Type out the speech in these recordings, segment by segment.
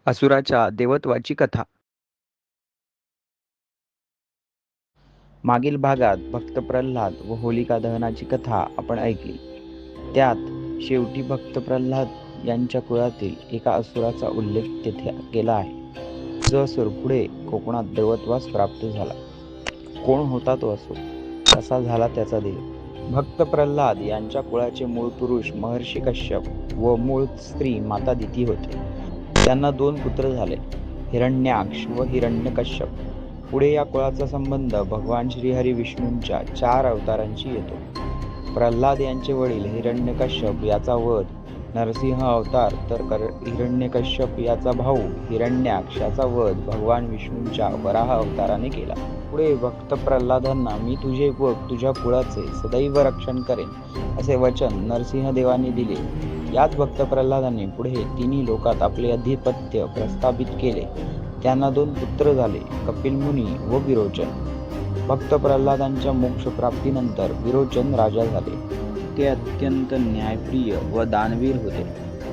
असुराच्या देवत्वाची कथा. मागील भागात भक्त प्रल्हाद व होलिका दहनाची कथा आपण ऐकली. त्यात शेवटी भक्त प्रल्हाद यांच्या कुळातील एका असुराचा उल्लेख तेथे केला आहे. जो असुर पुढे कोकणात देवत्वास प्राप्त झाला. कोण होता तो असुर? कसा झाला त्याचा देह? भक्त प्रल्हाद यांच्या कुळाचे मूळ पुरुष महर्षी कश्यप व मूळ स्त्री माता दिती होते. त्यांना 2 पुत्र झाले, हिरण्याक्ष व हिरण्यकश्यप. पुढे या कुळाचा संबंध भगवान श्रीहरी विष्णूंच्या 4 अवतारांशी येतो. प्रल्हाद यांचे वडील हिरण्यकश्यप याचा वध नरसिंह अवतार, तर हिरण्यकश्यप याचा भाऊ हिरण्याक्ष याचा वध भगवान विष्णूंच्या वराह अवताराने केला. पुढे भक्त प्रल्हादांना मी तुझे व तुझ्या कुळाचे सदैव रक्षण करेन असे वचन नरसिंह देवाने दिले. याच भक्त प्रल्हादांनी पुढे 3 लोकात आपले अधिपत्य प्रस्थापित केले. त्यांना 2 पुत्र झाले, कपिल मुनी व विरोचन. भक्त प्रल्हादांच्या मोक्षप्राप्तीनंतर विरोचन राजा झाले. ते अत्यंत न्यायप्रिय व दानवीर होते.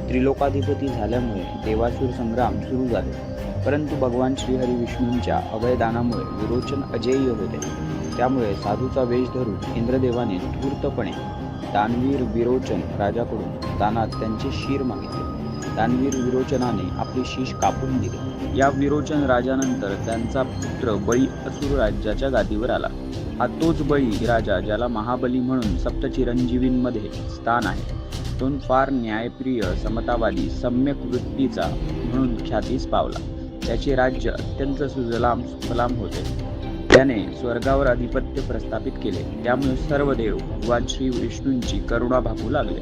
त्रिलोकाधिपती झाल्यामुळे देवासुर संग्राम सुरू झाले. परंतु भगवान श्रीहरी विष्णूंच्या अभयदानामुळे विरोचन अजेय होते. त्यामुळे साधूचा वेश धरून इंद्रदेवाने धूर्तपणे दानवीर विरोचन राजाकडून दानात त्यांचे शीर मागितले. दानवीर विरोचनाने आपले शीश कापून दिले. या विरोचन राजानंतर त्यांचा पुत्र बळी असुर राज्याच्या गादीवर आला. हा तोच बळी राजा ज्याला महाबली म्हणून सप्तचिरंजीवींमध्ये स्थान आहे. तो फार न्यायप्रिय, समतावादी, सम्यक वृत्तीचा म्हणून ख्यातीस पावला. त्याचे राज्य अत्यंत सुजलाम सुफलाम होते. त्याने स्वर्गावर अधिपत्य प्रस्थापित केले. त्यामुळे सर्व देव भगवान श्री विष्णूंची करुणा भागू लागले.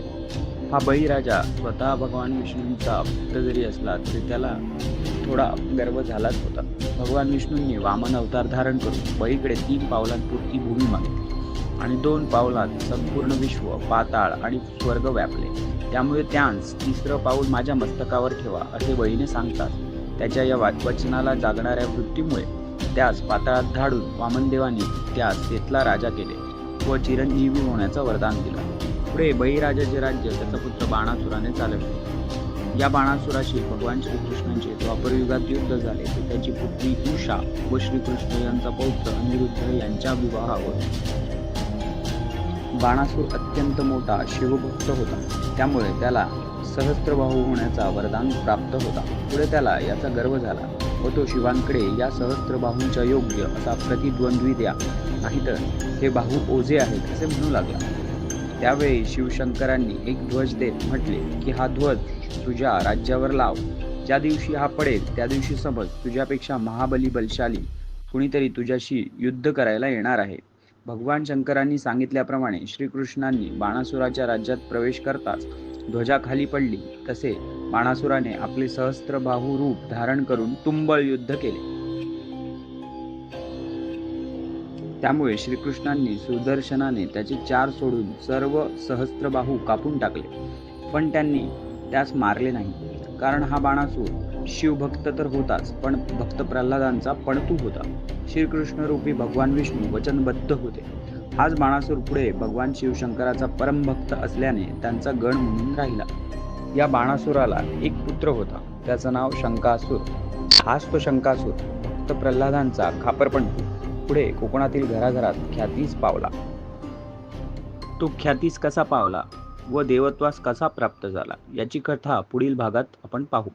हा बळीराजा स्वतः भगवान विष्णूंचा भक्त जरी असला तरी त्याला थोडा गर्व झालाच होता. भगवान विष्णूंनी वामन अवतार धारण करून बळीकडे 3 पावलांपुरती भूमी मागितली आणि 2 पावलात संपूर्ण विश्व, पाताळ आणि स्वर्ग व्यापले. त्यामुळे त्यांस 3रं पाऊल माझ्या मस्तकावर ठेवा असे बळीने सांगतात. त्याच्या या वचनाला जागणाऱ्या वृत्तीमुळे त्यास पाताळात धाडून वामनदेवाने त्यास तेथला राजा केले व चिरंजीवी होण्याचं वरदान दिलं. पुढे बळीराजाचे राज्य त्याचा पुत्र बाणासुराने चालवले. या बाणासुराशी भगवान श्रीकृष्णांचे द्वापरयुगात युद्ध झाले. ते त्याची पुत्री उषा व श्रीकृष्ण यांचा पौत्र अनिरुद्ध यांच्या विवाहावर. बाणासुर अत्यंत मोठा शिवभक्त होता. त्यामुळे त्याला सहस्त्रबाहू होण्याचा वरदान प्राप्त होता. पुढे त्याला याचा गर्व झाला व तो शिवांकडे या सहस्त्रबाहूंच्या योग्य असा प्रतिद्वंद्वी द्या, नाहीतर हे बाहू ओझे आहेत असे म्हणू लागला. त्यावेळी शिवशंकरांनी एक ध्वज देत म्हटले की हा ध्वज तुझ्या राज्यावर लाव. ज्या दिवशी हा पडेल त्या दिवशी समज तुझ्यापेक्षा महाबली बलशाली कुणीतरी तुझ्याशी युद्ध करायला येणार आहे. भगवान शंकरांनी सांगितल्याप्रमाणे श्रीकृष्णांनी बाणासुराच्या राज्यात प्रवेश करताच ध्वजा खाली पडली. तसे बाणासुराने आपले सहस्त्रबाहू रूप धारण करून तुंबळ युद्ध केले. त्यामुळे श्रीकृष्णांनी सुदर्शनाने त्याचे 4 सोडून सर्व सहस्त्रबाहू कापून टाकले. पण त्यांनी त्यास मारले नाही. कारण हा बाणासूर शिवभक्त तर होताच, पण भक्त प्रल्हादांचा पणतू होता. श्रीकृष्ण रूपी भगवान विष्णू वचनबद्ध होते. हाच बाणासूर पुढे भगवान शिवशंकराचा परमभक्त असल्याने त्यांचा गण म्हणून राहिला. या बाणासुराला एक पुत्र होता, त्याचं नाव शंकासूर. हाच तो शंकासूर भक्त प्रल्हादांचा खापरपणतू पुढे कोकणातील घराघरात ख्यातीस पावला. तो ख्यातीस कसा पावला व देवत्वास कसा प्राप्त झाला याची कथा पुढील भागात आपण पाहू.